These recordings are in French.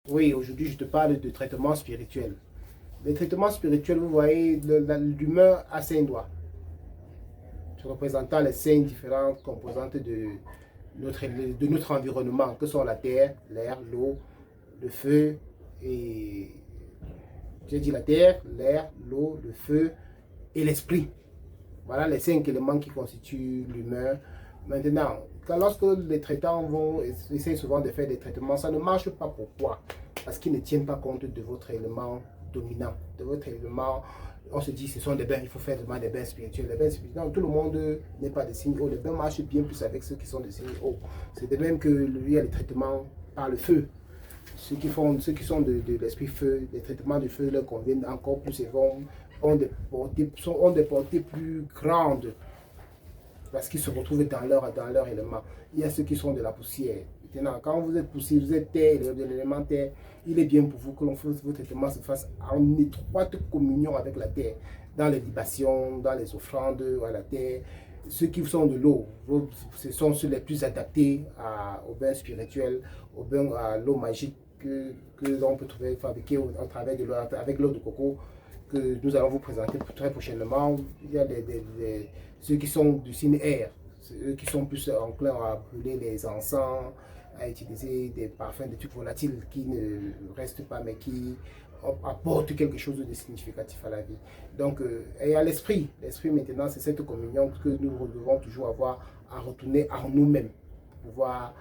Oui, aujourd'hui, je te parle de traitement spirituel. Les traitements spirituels, vous voyez, l'humain a 5 doigts, représentant les 5 différentes composantes de notre environnement, que sont la terre, l'air, l'eau, le feu et... J'ai dit la terre, l'air, l'eau, le feu et l'esprit. Voilà les 5 éléments qui constituent l'humain. Maintenant, lorsque les traitants vont essayer souvent de faire des traitements, ça ne marche pas. Pourquoi? Parce qu'ils ne tiennent pas compte de votre élément dominant, de votre élément. On se dit ce sont des bains, il faut faire des bains spirituels. Les bains spirituels, non, tout le monde n'est pas de signe haut. Les bains marchent bien plus avec ceux qui sont de signe haut. C'est de même que lui, il y a les traitements par le feu. Ceux qui sont de l'esprit feu, les traitements du feu leur conviennent encore plus et ont des portées plus grandes parce qu'ils se retrouvent dans leur élément. Il y a ceux qui sont de la poussière. Maintenant, quand vous êtes poussière, vous êtes terre, de l'élément terre, il est bien pour vous que vos traitements se fassent en étroite communion avec la terre, dans les libations, dans les offrandes à la terre. Ceux qui sont de l'eau, ce sont ceux les plus adaptés au bain spirituel, au bain à l'eau magique que l'on peut trouver fabriquée à travers de l'eau, avec l'eau de coco que nous allons vous présenter très prochainement. Il y a ceux qui sont du signe air, ceux qui sont plus enclins à brûler les encens, à utiliser des parfums de trucs volatiles qui ne restent pas mais qui apportent quelque chose de significatif à la vie. Donc, et à l'esprit. L'esprit maintenant, c'est cette communion que nous devons toujours avoir à retourner en nous-mêmes pour pouvoir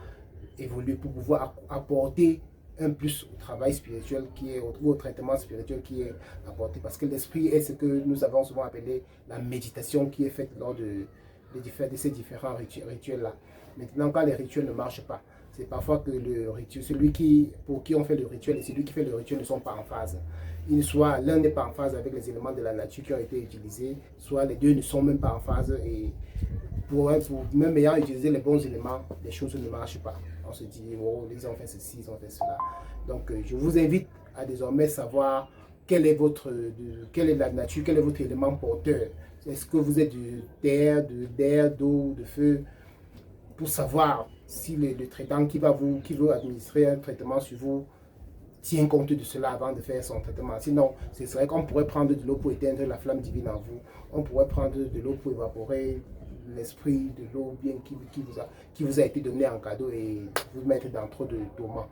évoluer, pour pouvoir apporter un plus au travail spirituel qui est au traitement spirituel qui est apporté, parce que l'esprit est ce que nous avons souvent appelé la méditation qui est faite lors de ces différents rituels là. Maintenant, quand les rituels ne marchent pas, c'est parfois que le rituel, pour qui on fait le rituel et celui qui fait le rituel ne sont pas en phase. Soit l'un n'est pas en phase avec les éléments de la nature qui ont été utilisés, soit les deux ne sont même pas en phase, et même ayant utilisé les bons éléments, les choses ne marchent pas. On se dit, oh, ils ont fait ceci, ils ont fait cela. Donc, je vous invite à désormais savoir quelle est la nature, quel est votre élément porteur. Est-ce que vous êtes de terre, d'air, d'eau, de feu, pour savoir si le traitant qui veut administrer un traitement sur vous tient compte de cela avant de faire son traitement. Sinon, ce serait qu'on pourrait prendre de l'eau pour éteindre la flamme divine en vous. On pourrait prendre de l'eau pour évaporer l'esprit de l'eau bien qui vous a été donné en cadeau et vous mettre dans trop de tourments.